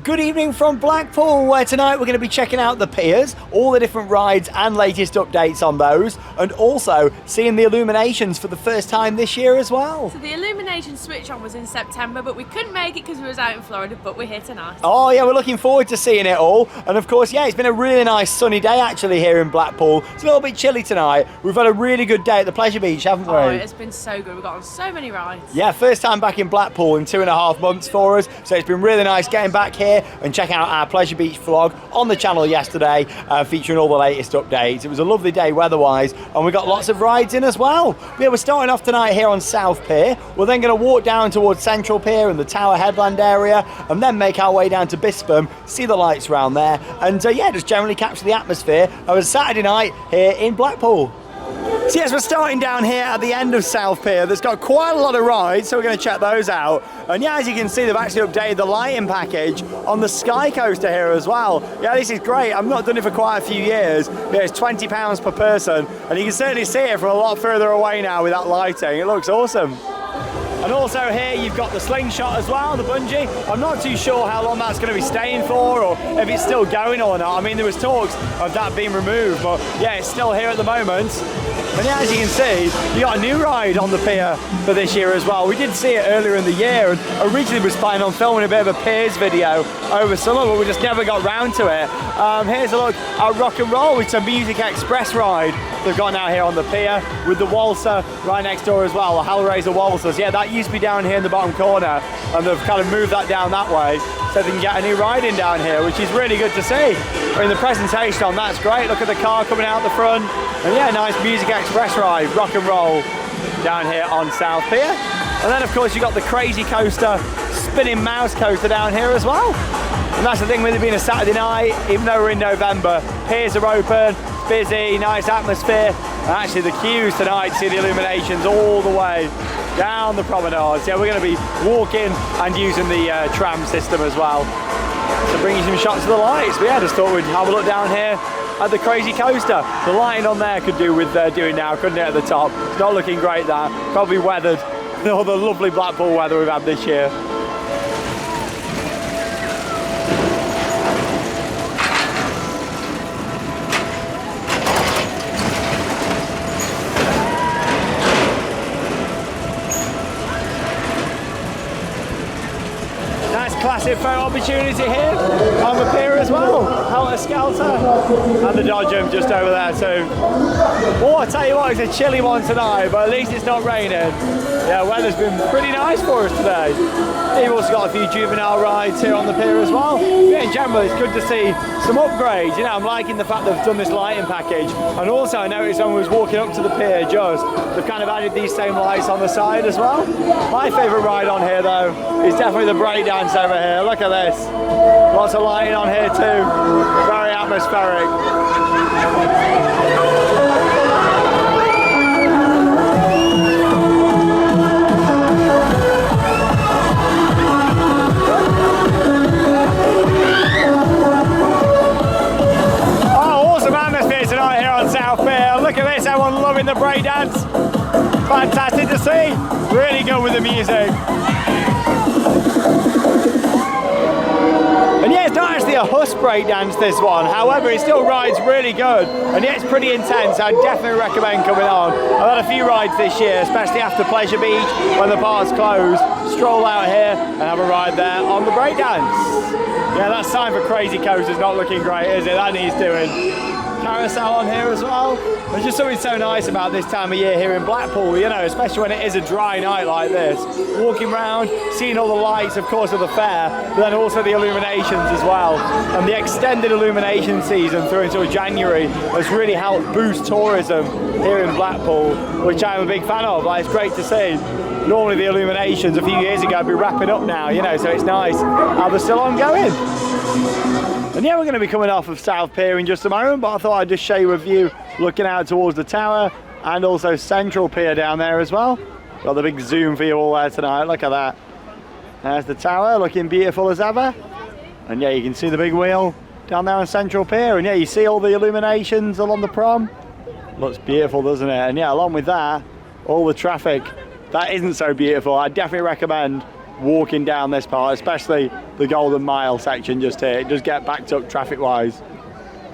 Good evening from Blackpool, where tonight we're going to be checking out the piers, all the different rides and latest updates on those, and also seeing the Illuminations for the first time this year as well. So the Illuminations switch on was in September, but we couldn't make it because we was out in Florida, but we're here tonight. Oh yeah, we're looking forward to seeing it all, and of course, yeah, it's been a really nice sunny day actually here in Blackpool. It's a little bit chilly tonight. We've had a really good day at the Pleasure Beach, haven't we? Oh, it's been so good. We've got on so many rides. Yeah, first time back in Blackpool in 2.5 months for us, so it's been really nice getting back here and checking out our Pleasure Beach vlog on the channel yesterday, featuring all the latest updates. It was a lovely day weather-wise, and we got lots of rides in as well. Yeah, we're starting off tonight here on South Pier. We're then going to walk down towards Central Pier and the Tower headland area, and then make our way down to Bispam, see the lights around there, and yeah, just generally capture the atmosphere of a Saturday night here in Blackpool. So yes, we're starting down here at the end of South Pier. There's got quite a lot of rides, so we're going to check those out. And yeah, as you can see, they've actually updated the lighting package on the Sky Coaster here as well. Yeah, this is great. I've not done it for quite a few years. Yeah, it's £20 per person, and you can certainly see it from a lot further away now with that lighting. It looks awesome. And also here you've got the slingshot as well, the bungee. I'm not too sure how long that's going to be staying for, or if it's still going or not. I mean, there was talks of that being removed, but yeah, it's still here at the moment. And yeah, as you can see, you got a new ride on the pier for this year as well. We did see it earlier in the year, and originally was planning on filming a bit of a piers video over summer, but we just never got round to it. Here's a look at Rock and Roll. It's a Music Express ride they've got now here on the pier, with the Waltzer right next door as well, the Hellraiser Waltzers. Yeah, that used to be down here in the bottom corner, and they've kind of moved that down that way so they can get a new ride in down here, which is really good to see. I mean, the presentation on that's great. Look at the car coming out the front, and yeah, nice Music Express ride, Rock and Roll, down here on South Pier. And then of course you've got the Crazy Coaster, spinning mouse coaster down here as well. And that's the thing with it being a Saturday night, even though we're in November, piers are open, busy, nice atmosphere. And actually the queues tonight to see the Illuminations all the way down the promenade. So yeah, we're going to be walking and using the tram system as well to bring you some shots of the lights. But yeah, just thought we'd have a look down here at the Crazy Coaster. The lighting on there could do with doing now, couldn't it, at the top? It's not looking great there. Probably weathered all the lovely Blackpool weather we've had this year. Classic photo opportunity here on the pier as well. Helter Skelter and the Dodgem just over there too. Oh, I tell you what, it's a chilly one tonight, but at least it's not raining. Yeah, weather's been pretty nice for us today. You've also got a few juvenile rides here on the pier as well. Yeah, in general, it's good to see some upgrades. You know, I'm liking the fact they've done this lighting package, and also I noticed when we was walking up to the pier, they've kind of added these same lights on the side as well. My favourite ride on here though is definitely the breakdance over here. Look at this. Lots of lighting on here too. Very atmospheric. Oh, awesome atmosphere tonight here on South Pier. Look at this, everyone loving the breakdance. Fantastic to see. Really good with the music. And yeah, it's not actually a Huss breakdance, this one. However, it still rides really good. And yeah, it's pretty intense. I'd definitely recommend coming on. I've had a few rides this year, especially after Pleasure Beach, when the park's closed. Stroll out here and have a ride there on the breakdance. Yeah, that sign for Crazy Coaster's not looking great, is it? That needs doing. Carousel on here as well. There's just something so nice about this time of year here in Blackpool, you know, especially when it is a dry night like this. Walking around, seeing all the lights, of course, of the fair, but then also the Illuminations as well. And the extended illumination season through until January has really helped boost tourism here in Blackpool, which I'm a big fan of. Like, it's great to see. Normally the Illuminations a few years ago would be wrapping up now, you know, so it's nice how they're still ongoing. And yeah, we're going to be coming off of South Pier in just a moment, but I thought I'd just show you a view looking out towards the Tower and also Central Pier down there as well. Got the big zoom for you all there tonight, look at that. There's the Tower looking beautiful as ever. And yeah, you can see the big wheel down there on Central Pier, and yeah, you see all the illuminations along the prom. Looks beautiful, doesn't it? And yeah, along with that, all the traffic that isn't so beautiful. I definitely recommend walking down this part, especially the Golden Mile section just here. It does get backed up traffic-wise.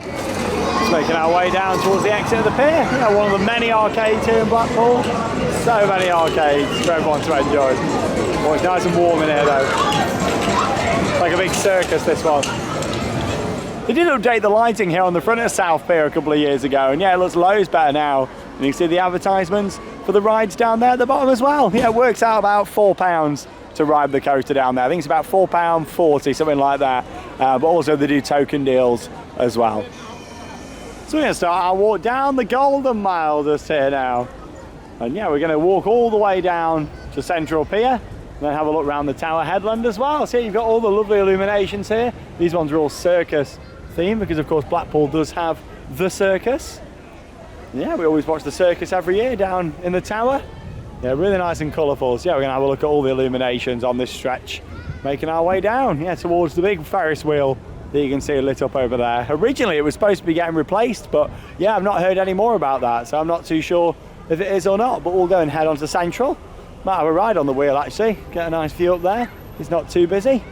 Just making our way down towards the exit of the pier. Yeah, one of the many arcades here in Blackpool. So many arcades for everyone to enjoy. Oh, it's nice and warm in here though. Like a big circus, this one. They did update the lighting here on the front of South Pier a couple of years ago, and yeah, it looks loads better now. And you can see the advertisements for the rides down there at the bottom as well. Yeah, it works out about £4 to ride the coaster down there. I think it's about £4.40, something like that. But also they do token deals as well. So we're going to start our walk down the Golden Mile just here now. And yeah, we're going to walk all the way down to Central Pier, and then have a look around the Tower headland as well. So you've got all the lovely illuminations here. These ones are all circus themed because of course Blackpool does have the circus. Yeah, we always watch the circus every year down in the Tower. Yeah, really nice and colourful. So yeah, we're going to have a look at all the illuminations on this stretch, making our way down, yeah, towards the big Ferris wheel that you can see lit up over there. Originally it was supposed to be getting replaced, but yeah, I've not heard any more about that, so I'm not too sure if it is or not, but we'll go and head on to Central. Might have a ride on the wheel actually, get a nice view up there. It's not too busy.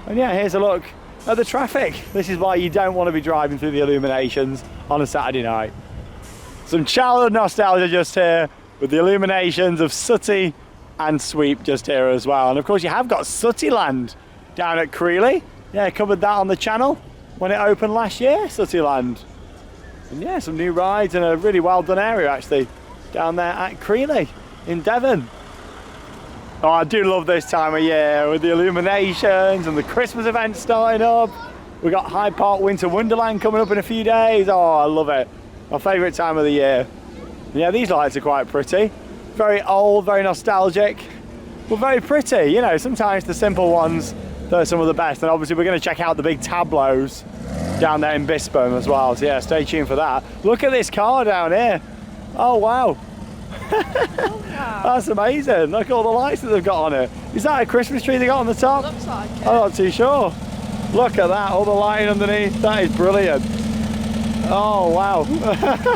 And yeah, here's a look at the traffic. This is why you don't want to be driving through the illuminations on a Saturday night. Some childhood nostalgia just here with the illuminations of Sooty and Sweep just here as well. And of course you have got Sooty Land down at Creeley. Yeah, covered that on the channel when it opened last year, Sooty Land. And yeah, some new rides and a really well done area actually down there at Creeley in Devon. Oh, I do love this time of year with the illuminations and the Christmas events starting up. We've got Hyde Park Winter Wonderland coming up in a few days. Oh, I love it. My favourite time of the year. Yeah, these lights are quite pretty. Very old, very nostalgic, but very pretty. You know, sometimes the simple ones, they're some of the best. And obviously we're going to check out the big tableaus down there in Bispham as well. So yeah, stay tuned for that. Look at this car down here. Oh, wow. Oh, wow. That's amazing. Look at all the lights that they've got on it. Is that a Christmas tree they got on the top? Looks like it. I'm not too sure. Look at that, all the lighting underneath. That is brilliant. Oh, wow.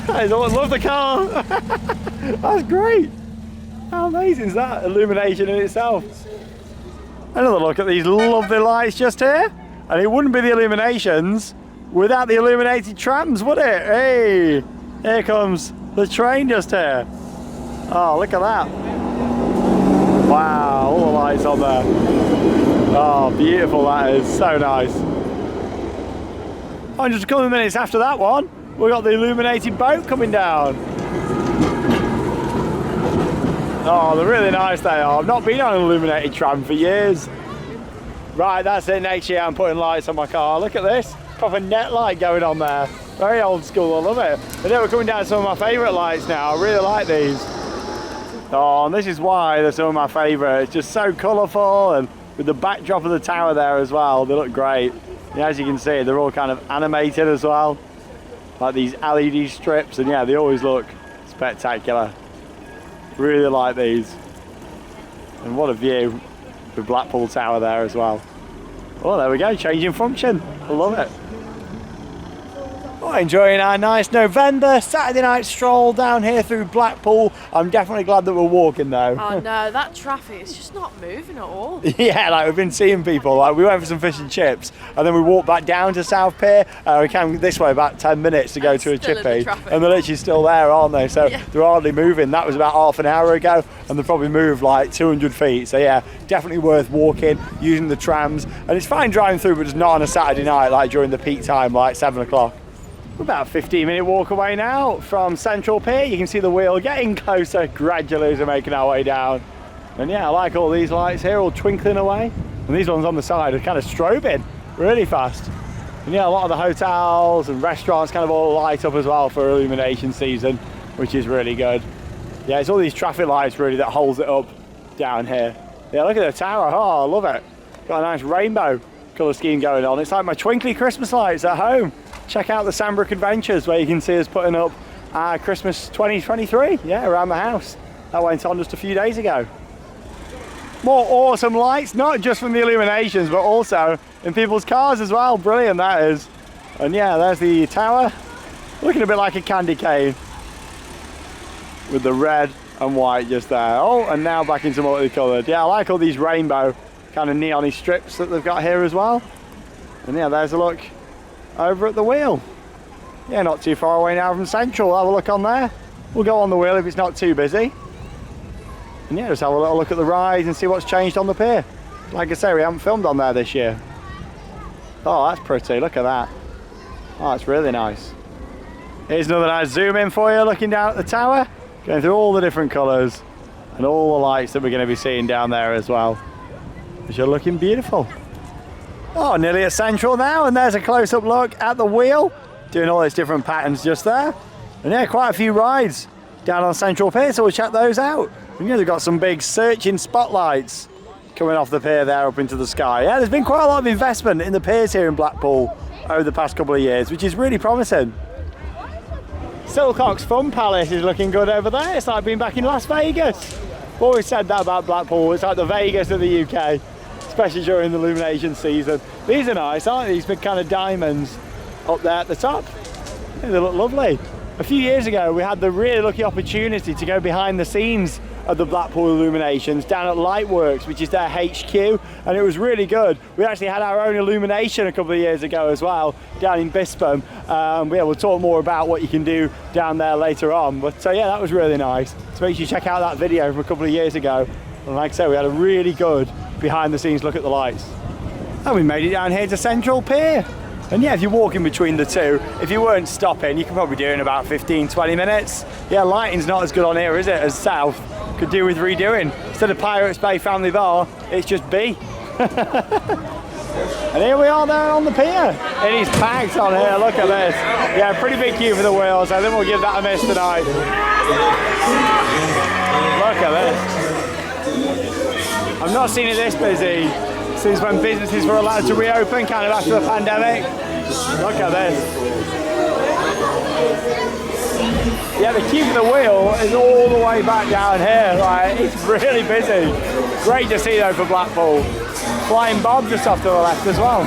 I love the car. That's great. How amazing is that? Illumination in itself. Another look at these lovely lights just here. And it wouldn't be the illuminations without the illuminated trams, would it? Hey, here comes the train just here. Oh, look at that. Wow, all the lights on there. Oh, beautiful that is. So nice. Oh, and just a couple of minutes after that one, we've got the illuminated boat coming down. Oh, they're really nice they are. I've not been on an illuminated tram for years. Right, that's it. Next year I'm putting lights on my car. Look at this. Proper net light going on there. Very old school, I love it. But yeah, we're coming down to some of my favourite lights now. I really like these. Oh, and this is why they're some of my favourites. Just so colourful, and with the backdrop of the tower there as well, they look great. Yeah, as you can see, they're all kind of animated as well. Like these LED strips, and yeah, they always look spectacular. Really like these. And what a view with Blackpool Tower there as well. Oh, there we go, changing function. I love it. Oh, enjoying our nice November Saturday night stroll down here through Blackpool. I'm definitely glad that we're walking though. Oh no, that traffic is just not moving at all. Yeah, like we've been seeing people. Like we went for some fish and chips, and then we walked back down to South Pier. We came this way about 10 minutes to go to a chippy, and they're literally still there, aren't they? So yeah, they're hardly moving. That was about half an hour ago, and they've probably moved like 200 feet. So yeah, definitely worth walking, using the trams, and it's fine driving through, but just not on a Saturday night, like during the peak time, like 7 o'clock. We're about a 15-minute walk away now from Central Pier. You can see the wheel getting closer gradually as we're making our way down. And yeah, I like all these lights here, all twinkling away. And these ones on the side are kind of strobing really fast. And yeah, a lot of the hotels and restaurants kind of all light up as well for illumination season, which is really good. Yeah, it's all these traffic lights really that holds it up down here. Yeah, look at the tower. Oh, I love it. Got a nice rainbow colour scheme going on. It's like my twinkly Christmas lights at home. Check out the Sandbrook Adventures where you can see us putting up our Christmas 2023, yeah, around the house. That went on just a few days ago. More awesome lights, not just from the illuminations, but also in people's cars as well. Brilliant that is. And yeah, there's the tower, looking a bit like a candy cane with the red and white just there. Oh, and now back into multicoloured. Yeah, I like all these rainbow kind of neon-y strips that they've got here as well. And yeah, there's a look over at the wheel. Yeah, not too far away now from Central. Have a look on there. We'll go on the wheel if it's not too busy. And yeah, just have a little look at the ride and see what's changed on the pier. Like I say, we haven't filmed on there this year. Oh, that's pretty, look at that. Oh, it's really nice. Here's another nice zoom in for you, looking down at the tower, going through all the different colours and all the lights that we're going to be seeing down there as well, which are looking beautiful. Oh, nearly at Central now, and there's a close-up look at the wheel, doing all its different patterns just there. And yeah, quite a few rides down on Central Pier, so we'll check those out. And yeah, they've got some big searching spotlights coming off the pier there up into the sky. Yeah, there's been quite a lot of investment in the piers here in Blackpool over the past couple of years, which is really promising. Silcock's Fun Palace is looking good over there. It's like being back in Las Vegas. I've always said that about Blackpool. It's like the Vegas of the UK, especially during the Illuminations season. These are nice, aren't they? These big kind of diamonds up there at the top. Yeah, they look lovely. A few years ago, we had the really lucky opportunity to go behind the scenes of the Blackpool Illuminations down at Lightworks, which is their HQ, and it was really good. We actually had our own illumination a couple of years ago as well, down in Bispam. Yeah, we'll talk more about what you can do down there later on, but yeah, that was really nice. So make sure you check out that video from a couple of years ago. And like I said, we had a really good behind the scenes look at the lights. And we made it down here to Central Pier. And yeah, if you're walking between the two, if you weren't stopping, you could probably do in about 15-20 minutes. Yeah, lighting's not as good on here, is it, as South could do with redoing. Instead of Pirates Bay Family Bar, it's just B. And here we are there on the pier. It is packed on here, look at this. Yeah, pretty big queue for the wheels. I think we'll give that a miss tonight. Look at this. I've not seen it this busy since when businesses were allowed to reopen, kind of after the pandemic. Look at this. Yeah, the queue for the wheel is all the way back down here. Like, it's really busy. Great to see though for Blackpool. Flying Bob just off to the left as well.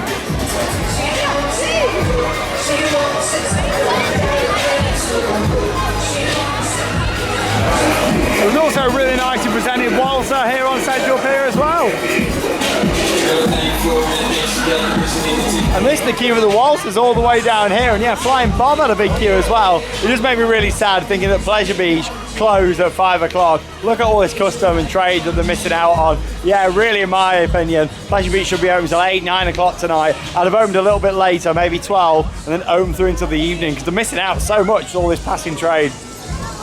It was also really nice to present Walser here on Central Pier as well. And this, the queue for the waltzers all the way down here, and yeah, Flying Bob had a big queue as well. It just made me really sad thinking that Pleasure Beach closed at 5 o'clock. Look at all this custom and trade that they're missing out on. Yeah, really, in my opinion, Pleasure Beach should be open till 8, 9 o'clock tonight. I'd have opened a little bit later, maybe 12, and then open through until the evening, because they're missing out so much with all this passing trade.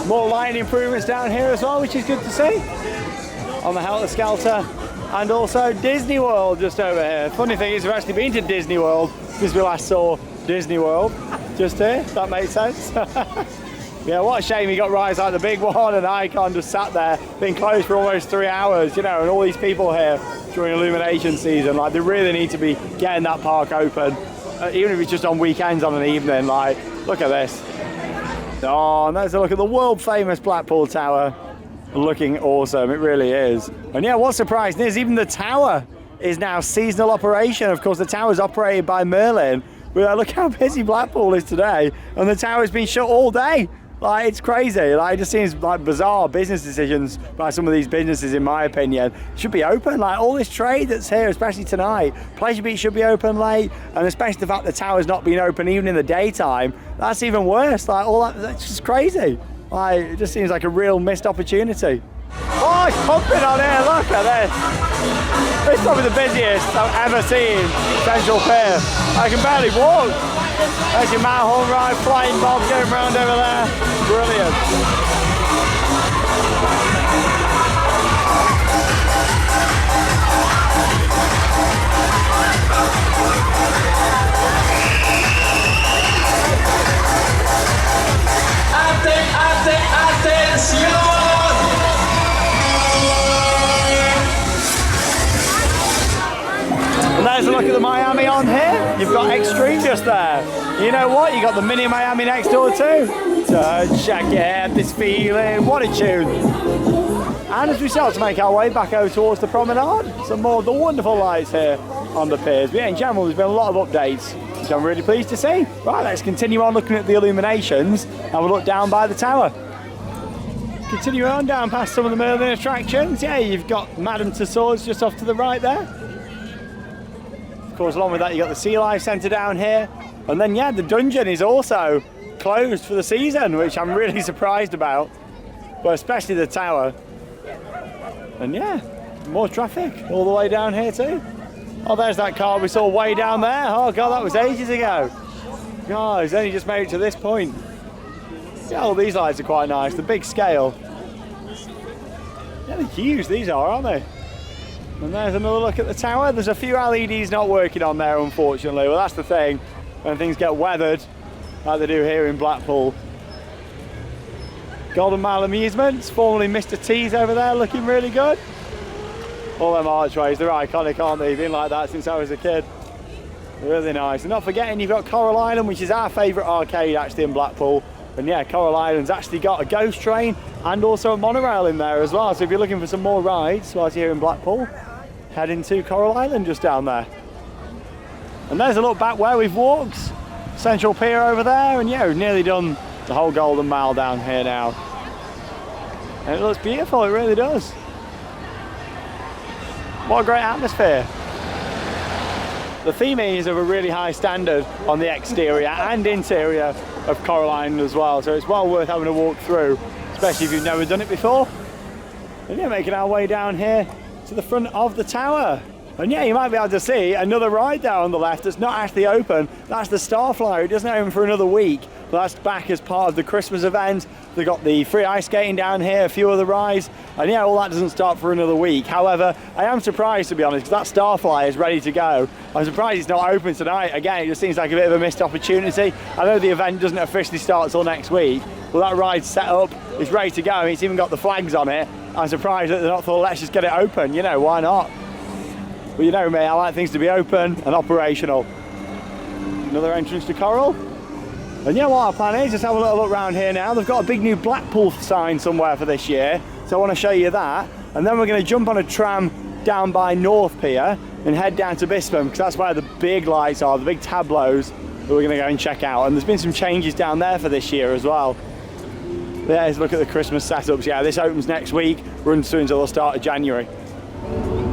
More lighting improvements down here as well, which is good to see. On the Helter Skelter. And also Disney World just over here. Funny thing is, we've actually been to Disney World since we last saw Disney World. Just here, if that makes sense. Yeah, what a shame you got rides like the big one and Icon just sat there, been closed for almost 3 hours, you know, and all these people here during Illumination season. Like, they really need to be getting that park open, even if it's just on weekends on an evening. Like, look at this. Oh, and there's a look at the world famous Blackpool Tower. Looking awesome, it really is. And yeah, what's surprising is even the tower is now seasonal operation. Of course, the tower is operated by Merlin. But look how busy Blackpool is today, and the tower's been shut all day. Like, it's crazy. Like, it just seems like bizarre business decisions by some of these businesses, in my opinion. It should be open. Like, all this trade that's here, especially tonight. Pleasure Beach should be open late, and especially the fact the tower's not being open even in the daytime. That's even worse. Like, all that's just crazy. Like, it just seems like a real missed opportunity. Oh, it's pumping on here, look at this. This is probably the busiest I've ever seen Central Pier. I can barely walk. There's your Manhole ride, Flying Bob going around over there. Brilliant. And there's a look at the Miami on here. You've got Extreme just there. You know what? You got the mini Miami next door too. So check out this feeling. What a tune. And as we start to make our way back over towards the promenade, some more of the wonderful lights here on the piers. But yeah, in general, there's been a lot of updates, which I'm really pleased to see. Right, let's continue on looking at the Illuminations, and we'll look down by the tower. Continue on down past some of the Merlin attractions. Yeah, you've got Madame Tussauds just off to the right there. Of course, along with that, you got the Sea Life Centre down here. And then, yeah, the dungeon is also closed for the season, which I'm really surprised about. But especially the tower. And yeah, more traffic all the way down here too. Oh, there's that car we saw way down there. Oh God, that was ages ago. God, it's only just made it to this point. Yeah, all these lights are quite nice. The big scale. Yeah, they're huge, these are, aren't they? And there's another look at the tower. There's a few LEDs not working on there, unfortunately. Well, that's the thing. When things get weathered, like they do here in Blackpool. Golden Mile Amusements, formerly Mr. T's over there, looking really good. All them archways, they're iconic, aren't they? Been like that since I was a kid. Really nice. And not forgetting, you've got Coral Island, which is our favourite arcade actually in Blackpool. And yeah, Coral Island's actually got a ghost train and also a monorail in there as well. So if you're looking for some more rides whilst you're here in Blackpool, head into Coral Island just down there. And there's a look back where we've walked. Central Pier over there, and yeah, we've nearly done the whole Golden Mile down here now. And it looks beautiful, it really does. What a great atmosphere. The theme is of a really high standard on the exterior and interior of Coral Island as well, so it's well worth having a walk through, especially if you've never done it before. And yeah, making our way down here to the front of the tower. And yeah, you might be able to see another ride there on the left that's not actually open. That's the Starflyer. It doesn't open for another week, but that's back as part of the Christmas event. They've got the free ice skating down here, a few other rides, and yeah, all that doesn't start for another week. However, I am surprised, to be honest, because that Starflyer is ready to go. I'm surprised it's not open tonight. Again, it just seems like a bit of a missed opportunity. I know the event doesn't officially start till next week, but that ride's set up, it's ready to go. I mean, it's even got the flags on it. I'm surprised that they're not thought, let's just get it open. You know, why not? Well, you know me, I like things to be open and operational. Another entrance to Coral. And yeah, what our plan is, just have a little look around here now. They've got a big new Blackpool sign somewhere for this year, so I want to show you that. And then we're going to jump on a tram down by North Pier and head down to Bispham, because that's where the big lights are, the big tableaus that we're going to go and check out. And there's been some changes down there for this year as well. There's a look at the Christmas setups. Yeah, this opens next week, runs through until the start of January.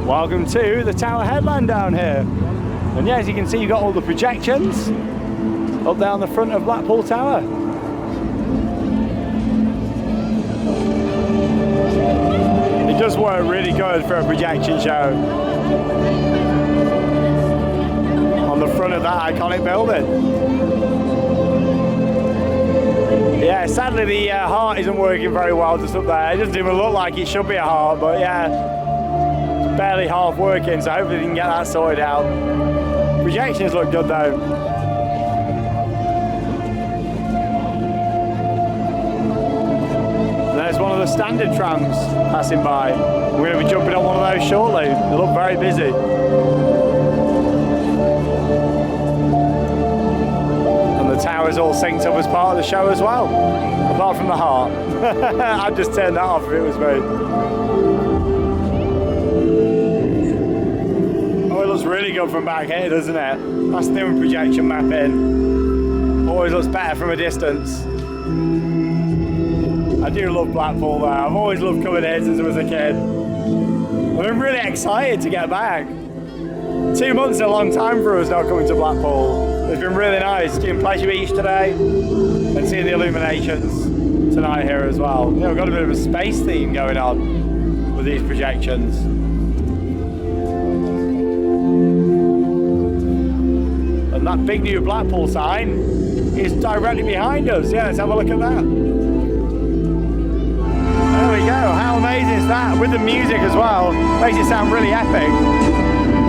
Welcome to the Tower Headland down here. And yeah, as you can see, you've got all the projections up there on the front of Blackpool Tower. It does work really good for a projection show on the front of that iconic building. Yeah, sadly the heart isn't working very well just up there. It doesn't even look like it should be a heart, but yeah. Barely half working, so hopefully we can get that sorted out. Projections look good though. And there's one of the standard trams passing by. We're going to be jumping on one of those shortly. They look very busy. And the tower's all synced up as part of the show as well, apart from the heart. I'd just turn that off if it was me. Looks really good from back here, doesn't it? That's the new projection mapping. Always looks better from a distance. I do love Blackpool though. I've always loved coming here since I was a kid. I'm really excited to get back. 2 months is a long time for us not coming to Blackpool. It's been really nice doing Pleasure Beach today and seeing the Illuminations tonight here as well. You know, we've got a bit of a space theme going on with these projections. And that big new Blackpool sign is directly behind us. Yeah, let's have a look at that. There we go. How amazing is that? With the music as well. Makes it sound really epic.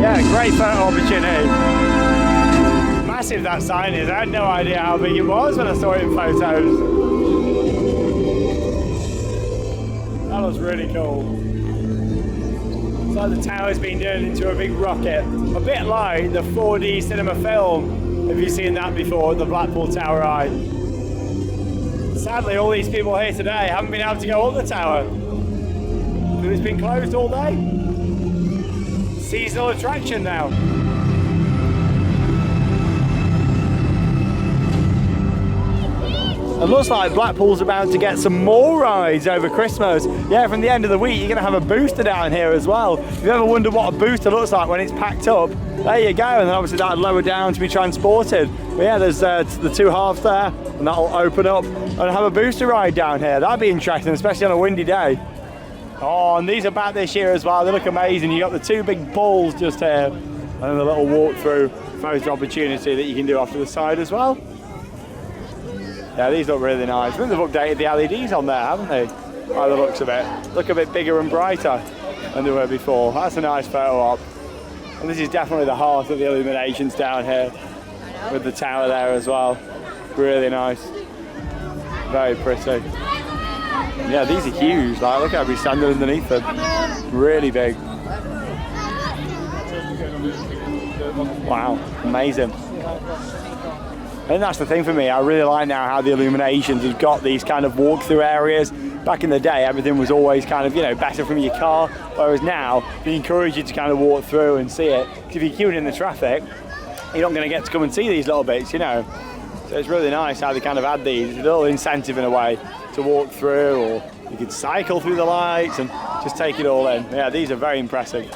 Yeah, great photo opportunity. Massive that sign is. I had no idea how big it was when I saw it in photos. That looks really cool. It's like the tower's been turned into a big rocket. A bit like the 4D cinema film, if you've seen that before, the Blackpool Tower ride. Sadly, all these people here today haven't been able to go up the tower because it's been closed all day. Seasonal attraction now. It looks like Blackpool's about to get some more rides over Christmas. Yeah, from the end of the week, you're going to have a booster down here as well. If you've ever wondered what a booster looks like when it's packed up, there you go. And then obviously that'll lower down to be transported. But yeah, there's the two halves there, and that'll open up and have a booster ride down here. That'd be interesting, especially on a windy day. Oh, and these are back this year as well. They look amazing. You've got the two big balls just here, and then the little walk-through photo opportunity that you can do off to the side as well. Yeah, these look really nice. I think they've updated the LEDs on there, haven't they? By the looks of it. Look a bit bigger and brighter than they were before. That's a nice photo op. And this is definitely the heart of the Illuminations down here, with the tower there as well. Really nice. Very pretty. Yeah, these are huge. Like, look at every standing underneath them. Really big. Wow, amazing. And that's the thing for me. I really like now how the Illuminations have got these kind of walk-through areas. Back in the day, everything was always kind of, you know, better from your car. Whereas now, they encourage you to kind of walk through and see it. Because if you're queuing in the traffic, you're not going to get to come and see these little bits, you know. So it's really nice how they kind of add these. It's a little incentive in a way to walk through, or you could cycle through the lights and just take it all in. Yeah, these are very impressive.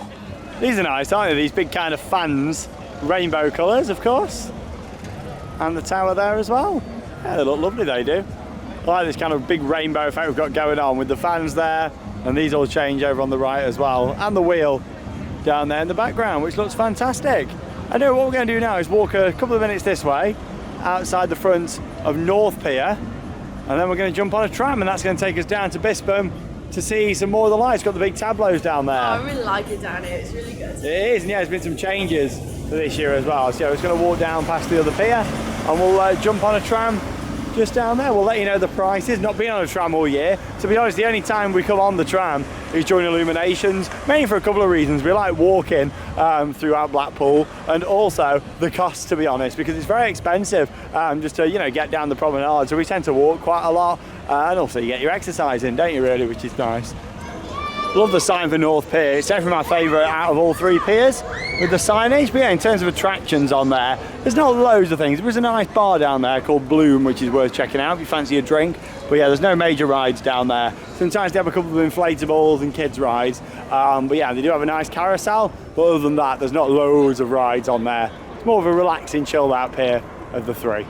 These are nice, aren't they? These big kind of fans, rainbow colours, of course. And the tower there as well. Yeah, they look lovely, they do. I like this kind of big rainbow effect we've got going on with the fans there, and these all change over on the right as well, and the wheel down there in the background, which looks fantastic. I know what we're going to do now is walk a couple of minutes this way, outside the front of North Pier, and then we're going to jump on a tram, and that's going to take us down to Bispham to see some more of the lights. Got the big tableaus down there. Oh, I really like it down here, it's really good. It is, and yeah, there's been some changes for this year as well. So yeah, we're just going to walk down past the other pier, and we'll jump on a tram just down there. We'll let you know the prices. Not been on a tram all year. To be honest, the only time we come on the tram is during Illuminations, mainly for a couple of reasons. We like walking throughout Blackpool, and also the cost, to be honest, because it's very expensive just to, you know, get down the promenade. So we tend to walk quite a lot, and also you get your exercise in, don't you, really, which is nice. Love the sign for North Pier. It's definitely my favourite out of all three piers with the signage. But yeah, in terms of attractions on there, there's not loads of things. There is a nice bar down there called Bloom, which is worth checking out if you fancy a drink. But yeah, there's no major rides down there. Sometimes they have a couple of inflatables and kids rides. But yeah, they do have a nice carousel. But other than that, there's not loads of rides on there. It's more of a relaxing, chilled out pier of the three.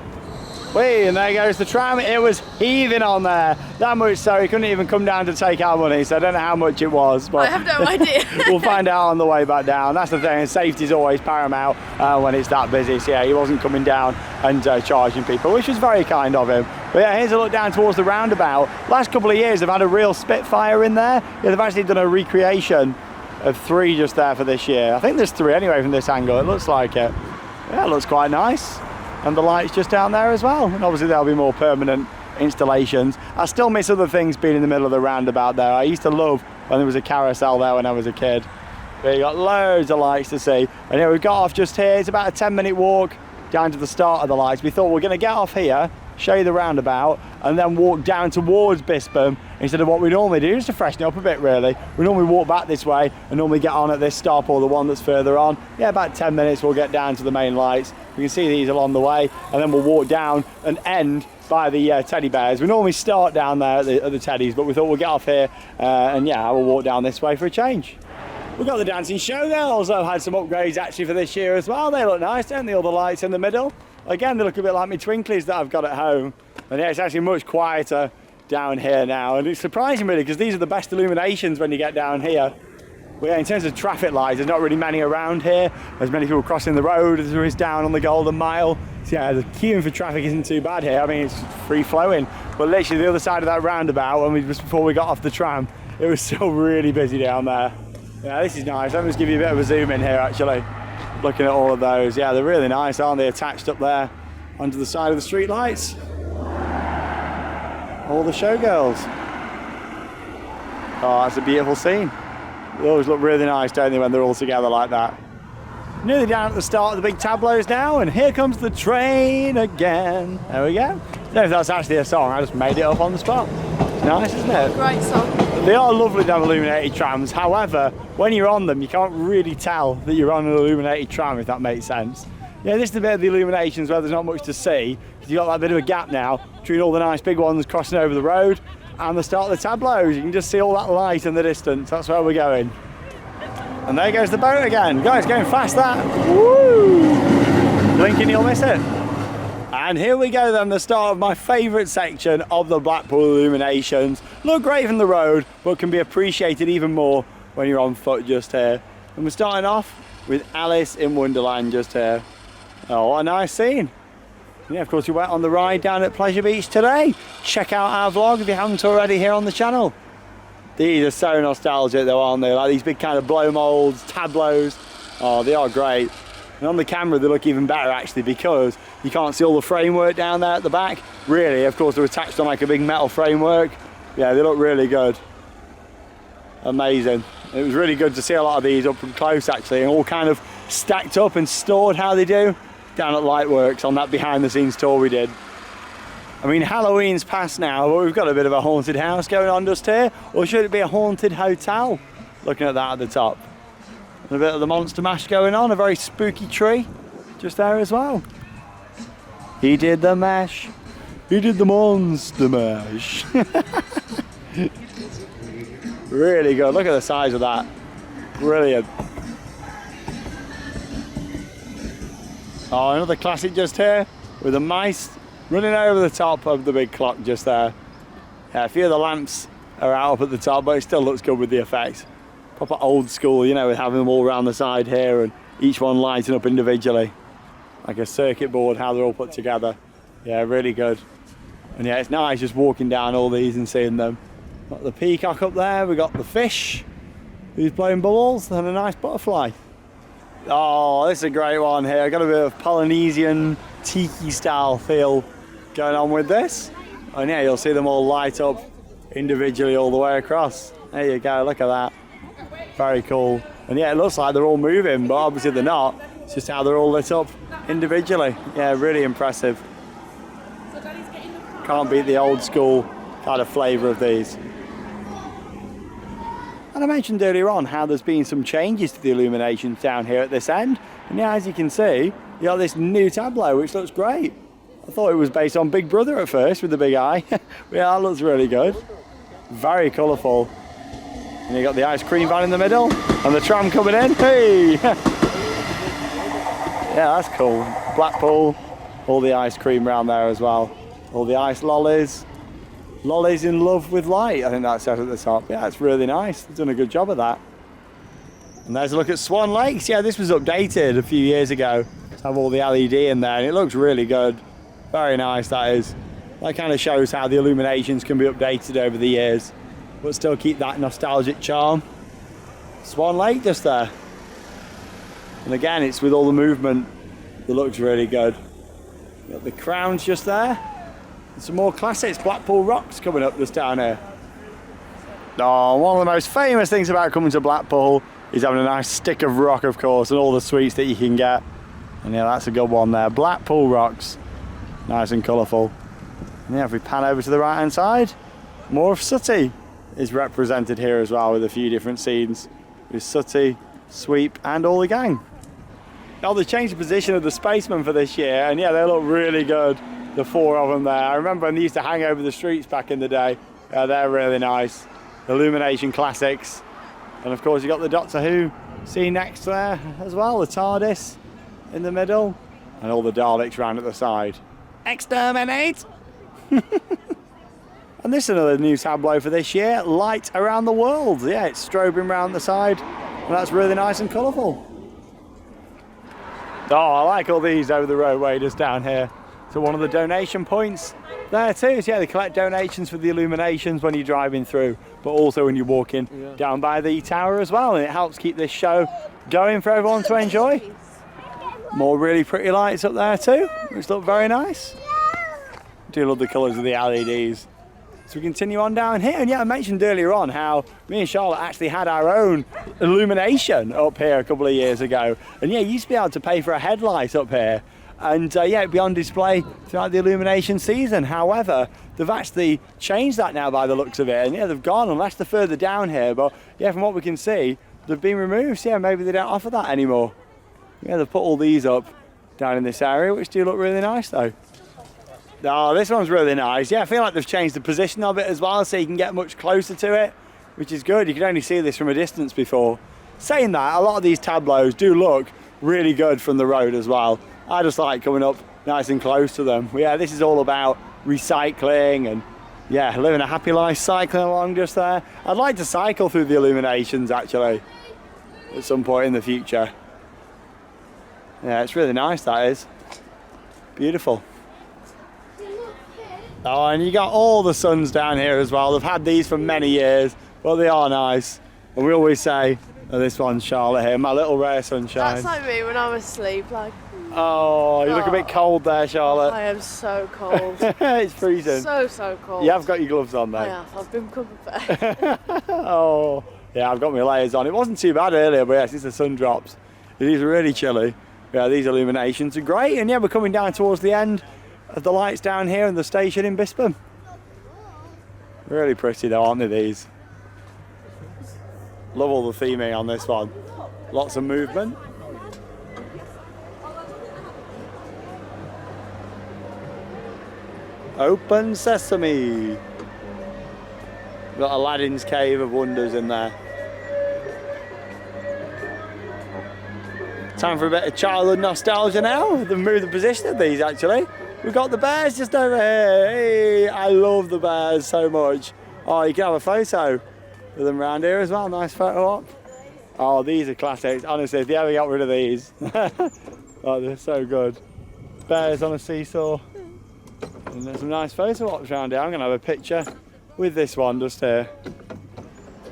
Whee, and there goes the tram. It was heaving on there. That much so he couldn't even come down to take our money, so I don't know how much it was. But I have no idea. We'll find out on the way back down. That's the thing, safety's always paramount when it's that busy. So yeah, he wasn't coming down and charging people, which was very kind of him. But yeah, here's a look down towards the roundabout. Last couple of years they've had a real Spitfire in there. Yeah, they've actually done a recreation of 3 just there for this year. I think there's 3 anyway from this angle. It looks like it. Yeah, it looks quite nice. And the lights just down there as well. And obviously there'll be more permanent installations. I still miss other things being in the middle of the roundabout there. I used to love when there was a carousel there when I was a kid. But you got loads of lights to see. And yeah, we've got off just here. It's about a 10-minute walk down to the start of the lights. We thought we're going to get off here, show you the roundabout, and then walk down towards Bispham instead of what we normally do, just to freshen up a bit really. We normally walk back this way and normally get on at this stop or the one that's further on. Yeah, about 10 minutes we'll get down to the main lights. You can see these along the way, and then we'll walk down and end by the teddy bears. We normally start down there at the teddies, but we thought we'll get off here and yeah, we'll walk down this way for a change. We've got the dancing showgirls that have had some upgrades actually for this year as well. They look nice, don't they? All the lights in the middle. Again, they look a bit like my twinklies that I've got at home. And yeah, it's actually much quieter down here now. And it's surprising really, because these are the best illuminations when you get down here. But yeah, in terms of traffic lights, there's not really many around here. There's many people crossing the road as there is down on the Golden Mile. So yeah, the queuing for traffic isn't too bad here. I mean, it's free flowing. But literally the other side of that roundabout, just before we got off the tram, it was still really busy down there. Yeah, this is nice. Let me just give you a bit of a zoom in here actually. Looking at all of those. Yeah, they're really nice, aren't they? Attached up there onto the side of the street lights. All the showgirls. Oh, that's a beautiful scene. They always look really nice, don't they, when they're all together like that. Nearly down at the start of the big tableaus now, and here comes the train again. There we go. I don't know if that's actually a song, I just made it up on the spot. It's nice, isn't it? Great song. They are lovely, them illuminated trams. However, when you're on them, you can't really tell that you're on an illuminated tram, if that makes sense. Yeah, this is the bit of the Illuminations where there's not much to see. You've got that bit of a gap now between all the nice big ones crossing over the road and the start of the tableaus. You can just see all that light in the distance. That's where we're going. And there goes the boat again. Guys, going fast that. Woo! Blinking, you'll miss it. And here we go then, the start of my favourite section of the Blackpool Illuminations. Look great from the road, but can be appreciated even more when you're on foot just here. And we're starting off with Alice in Wonderland just here. Oh, what a nice scene. Yeah, of course, we went on the ride down at Pleasure Beach today. Check out our vlog if you haven't already here on the channel. These are so nostalgic though, aren't they? Like these big kind of blow molds, tableaus. Oh, they are great. And on the camera, they look even better actually because you can't see all the framework down there at the back. Really, of course, they're attached on like a big metal framework. Yeah, they look really good. Amazing. It was really good to see a lot of these up close actually, and all kind of stacked up and stored how they do down at Lightworks on that behind the scenes tour we did. I mean, Halloween's past now, but we've got a bit of a haunted house going on just here, or should it be a haunted hotel? Looking at that at the top. And a bit of the Monster Mash going on, a very spooky tree just there as well. He did the mash, he did the Monster Mash. Really good, look at the size of that. Brilliant. Oh, another classic just here with the mice running over the top of the big clock just there. Yeah, a few of the lamps are out up at the top, but it still looks good with the effects. Proper old school, you know, with having them all around the side here and each one lighting up individually. Like a circuit board, how they're all put together. Yeah, really good. And yeah, it's nice just walking down all these and seeing them. Got the peacock up there, we got the fish who's blowing bubbles, and a nice butterfly. Oh, this is a great one here. I've got a bit of Polynesian tiki style feel going on with this. And yeah, you'll see them all light up individually all the way across. There you go, look at that. Very cool. And yeah, it looks like they're all moving, but obviously they're not. It's just how they're all lit up individually. Yeah, really impressive. Can't beat the old school kind of flavour of these. And I mentioned earlier on how there's been some changes to the Illuminations down here at this end. And yeah, as you can see, you got this new tableau, which looks great. I thought it was based on Big Brother at first with the big eye. But yeah, that looks really good. Very colourful. And you got the ice cream van in the middle and the tram coming in. Hey! Yeah, that's cool. Blackpool, all the ice cream around there as well. All the ice lollies. Lollies in love with light, I think that says at the top. Yeah, it's really nice. They've done a good job of that. And there's a look at Swan Lakes. Yeah, this was updated a few years ago to have all the LED in there, and it looks really good. Very nice, that is. That kind of shows how the Illuminations can be updated over the years, but still keep that nostalgic charm. Swan Lake just there. And again, it's with all the movement that looks really good. You got the crowns just there. Some more classics, Blackpool Rocks coming up just down here. Oh, one of the most famous things about coming to Blackpool is having a nice stick of rock, of course, and all the sweets that you can get. And yeah, that's a good one there. Blackpool Rocks. Nice and colourful. And yeah, if we pan over to the right-hand side, more of Sooty is represented here as well with a few different scenes. With Sooty, Sweep, and all the gang. Now, they changed the position of the spacemen for this year, and yeah, they look really good. The four of them there. I remember when they used to hang over the streets back in the day. They're really nice. Illumination classics. And of course you got the Doctor Who scene next there as well. The TARDIS in the middle. And all the Daleks round at the side. Exterminate! And this is another new tableau for this year. Light around the world. Yeah, it's strobing around the side. And that's really nice and colourful. Oh, I like all these over the roadway just down here. So one of the donation points there too. So yeah, they collect donations for the Illuminations when you're driving through, but also when you're walking down by the tower as well. And it helps keep this show going for everyone to enjoy. More really pretty lights up there too, which look very nice. Do love the colours of the LEDs. So we continue on down here. And yeah, I mentioned earlier on how me and Charlotte actually had our own illumination up here a couple of years ago. And yeah, you used to be able to pay for a headlight up here. And yeah, it'd be on display throughout the Illumination season. However, they've actually changed that now by the looks of it. And yeah, they've gone, unless they're further down here. But yeah, from what we can see, they've been removed. So yeah, maybe they don't offer that anymore. Yeah, they've put all these up down in this area, which do look really nice though. Oh, this one's really nice. Yeah, I feel like they've changed the position of it as well, so you can get much closer to it, which is good. You could only see this from a distance before. Saying that, a lot of these tableaus do look really good from the road as well. I just like coming up nice and close to them. But yeah, this is all about recycling and yeah, living a happy life, cycling along just there. I'd like to cycle through the Illuminations actually at some point in the future. Yeah, it's really nice, that is. Beautiful. Oh, and you got all the suns down here as well. They've had these for many years, but they are nice. And we always say, oh, this one's Charlotte here, my little rare sunshine. That's like me when I'm asleep, like... Oh, you look a bit cold there, Charlotte. I am so cold. It's freezing. So cold. You have got your gloves on though. I have, I've been prepared. Oh, yeah, I've got my layers on. It wasn't too bad earlier, but yes, it's the sun drops. It is really chilly. Yeah, these Illuminations are great. And yeah, we're coming down towards the end of the lights down here in the station in Bispam. Really pretty though, aren't they, these? Love all the theming on this one. Lots of movement. Open sesame. Got Aladdin's Cave of Wonders in there. Time for a bit of childhood nostalgia now. They've moved the position of these actually. We've got the bears just over here. Hey, I love the bears so much. Oh, you can have a photo with them around here as well. Nice photo op. Oh, these are classics. Honestly, if you ever got rid of these. Oh, they're so good. Bears on a seesaw. And there's some nice photo ops around here. I'm going to have a picture with this one just here.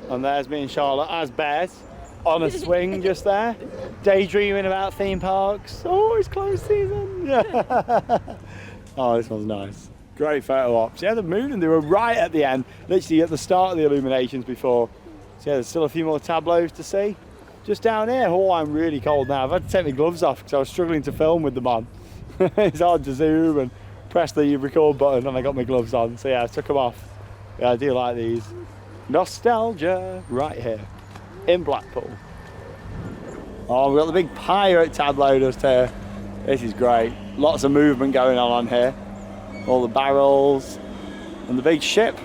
And there's me and Charlotte as bears on a swing just there. Daydreaming about theme parks. Oh, it's close season. Yeah. Oh, this one's nice. Great photo ops. Yeah, they've moved and they were right at the end, literally at the start of the Illuminations before. So yeah, there's still a few more tableaus to see. Just down here, oh, I'm really cold now. I've had to take my gloves off because I was struggling to film with them on. It's hard to zoom and press the record button and I got my gloves on. So yeah, I took them off. Yeah, I do like these. Nostalgia right here in Blackpool. Oh, we've got the big pirate tableau just here. This is great. Lots of movement going on here. All the barrels and the big ship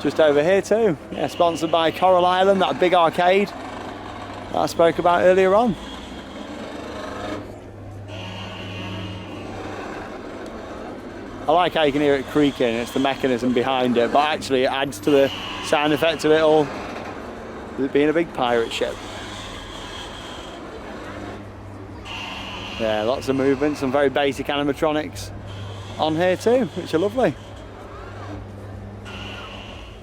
just over here too. Yeah, sponsored by Coral Island, that big arcade that I spoke about earlier on. I like how you can hear it creaking, it's the mechanism behind it, but actually it adds to the sound effect of it all, it being a big pirate ship. Yeah, lots of movement, some very basic animatronics on here too, which are lovely.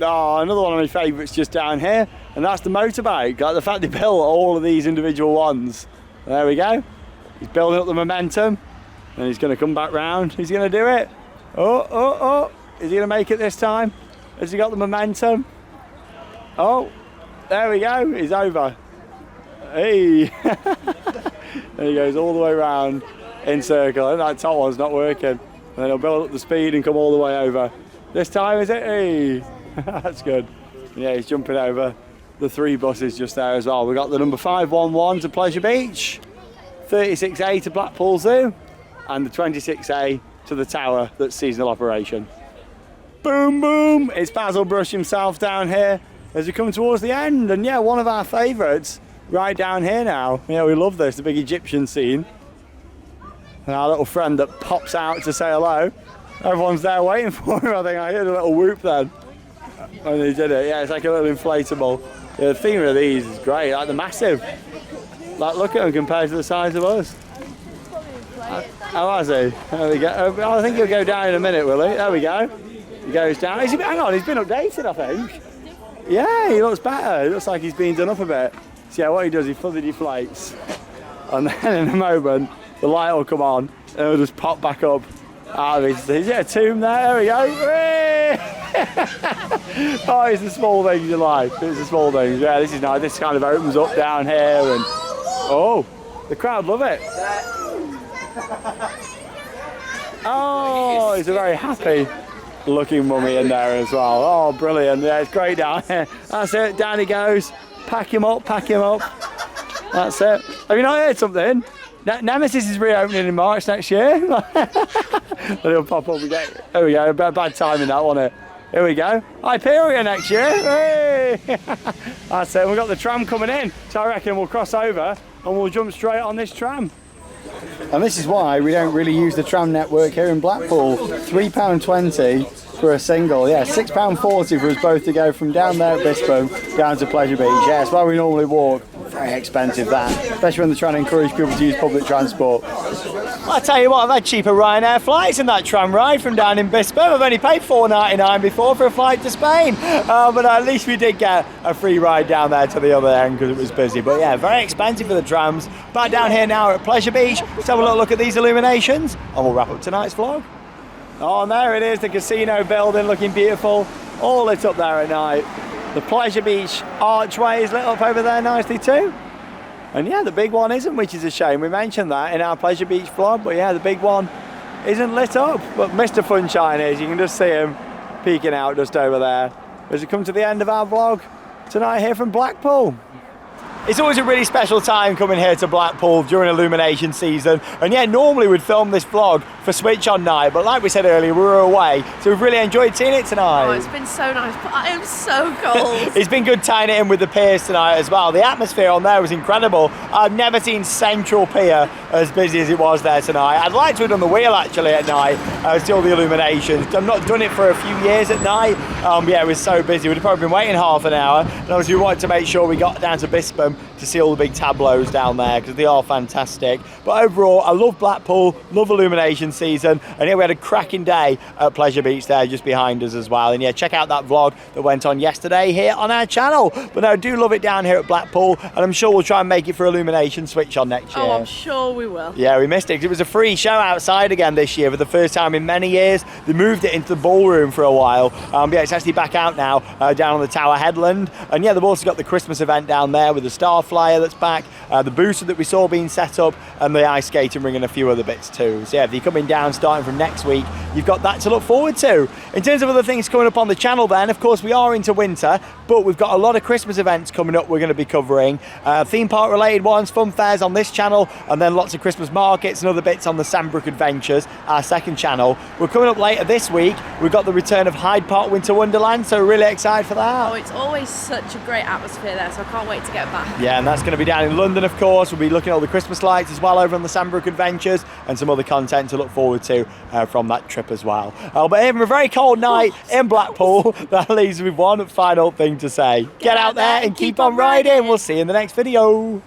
Oh, another one of my favourites just down here, and that's the motorbike. Like the fact they built all of these individual ones. There we go. He's building up the momentum, and he's going to come back round. He's going to do it. Oh. Is he going to make it this time? Has he got the momentum? Oh, there we go. He's over. Hey. There he goes all the way around in circle. And that top one's not working. And then he'll build up the speed and come all the way over. This time, is it? Hey. That's good. Yeah, he's jumping over the 3 buses just there as well. We've got the number 511 to Pleasure Beach, 36A to Blackpool Zoo, and the 26A to the Tower that's seasonal operation. Boom, boom. It's Basil Brush himself down here as we come towards the end. And yeah, one of our favourites right down here now. Yeah, we love this, the big Egyptian scene. And our little friend that pops out to say hello. Everyone's there waiting for him. I think I heard a little whoop then when he did it. Yeah, it's like a little inflatable. Yeah, the theme of these is great, like the massive. Like, look at him compared to the size of us. Oh, has he? There we go. I think he'll go down in a minute, will he? There we go. He goes down. Hang on, he's been updated, I think. Yeah, he looks better. It looks like he's been done up a bit. So yeah, what he does, he fully deflates. And then in a moment, the light will come on and it'll just pop back up out of his... Is it a tomb there? There we go. Oh, it's the small things in life. It's the small things. Yeah, this is nice. This kind of opens up down here and... Oh, the crowd love it. Oh, he's a very happy looking mummy in there as well. Oh, brilliant. Yeah, it's great down here. That's it. Down he goes. Pack him up, pack him up. That's it. Have you not heard something? Nemesis is reopening in March next year. It'll pop up again. There we go. Bad timing that, wasn't it? Here we go. Hyperion next year. Hey! That's it. We've got the tram coming in, so I reckon we'll cross over and we'll jump straight on this tram. And this is why we don't really use the tram network here in Blackpool. £3.20 for a single. Yeah, £6.40 for us both to go from down there at Bispam down to Pleasure Beach. Yeah, it's why we normally walk. Very expensive that, especially when they're trying to encourage people to use public transport. I'll tell you what, I've had cheaper Ryanair flights in that tram ride from down in Bispam. I've only paid £4.99 before for a flight to Spain, but at least we did get a free ride down there to the other end because it was busy. But yeah, very expensive for the trams. Back down here now at Pleasure Beach. Let's have a little look at these illuminations and we'll wrap up tonight's vlog. Oh, and there it is, the casino building looking beautiful, all lit up there at night. The Pleasure Beach archway is lit up over there nicely too. And yeah, the big one isn't, which is a shame. We mentioned that in our Pleasure Beach vlog, but yeah, the big one isn't lit up. But Mr. Funshine is, you can just see him peeking out just over there. As we come to the end of our vlog tonight here from Blackpool. It's always a really special time coming here to Blackpool during Illumination season. And yeah, normally we'd film this vlog for Switch On night, but like we said earlier, we were away, so we've really enjoyed seeing it tonight. Oh, it's been so nice, but I am so cold. It's been good tying it in with the piers tonight as well. The atmosphere on there was incredible. I've never seen Central Pier as busy as it was there tonight. I'd like to have done the wheel actually at night, see all the illuminations. I've not done it for a few years at night. Yeah, it was so busy. We'd have probably been waiting half an hour. And obviously we wanted to make sure we got down to Bispam to see all the big tableaus down there because they are fantastic. But overall, I love Blackpool, love Illumination season, and yeah, we had a cracking day at Pleasure Beach there just behind us as well. And yeah, check out that vlog that went on yesterday here on our channel. But no, I do love it down here at Blackpool, and I'm sure we'll try and make it for Illumination Switch On next year. Oh, I'm sure we will. Yeah, we missed it because it was a free show outside again this year for the first time in many years. They moved it into the ballroom for a while. Yeah, it's actually back out now down on the Tower headland. And yeah, they've also got the Christmas event down there with the Star Flyer that's back, the booster that we saw being set up, and the ice skating ring and a few other bits too. So yeah, if you're coming down starting from next week, you've got that to look forward to. In terms of other things coming up on the channel then, of course we are into winter, but we've got a lot of Christmas events coming up we're going to be covering. Theme park related ones, fun fairs on this channel, and then lots of Christmas markets and other bits on the Sandbrook Adventures, our second channel. We're coming up later this week. We've got the return of Hyde Park Winter Wonderland, so we're really excited for that. Oh, it's always such a great atmosphere there, so I can't wait to get back. Yeah, and that's going to be down in London, of course. We'll be looking at all the Christmas lights as well over on the Sandbrook Adventures, and some other content to look forward to from that trip as well. But even a very cold night in Blackpool, that leaves me with one final thing to say. Get out there and keep on riding. We'll see you in the next video.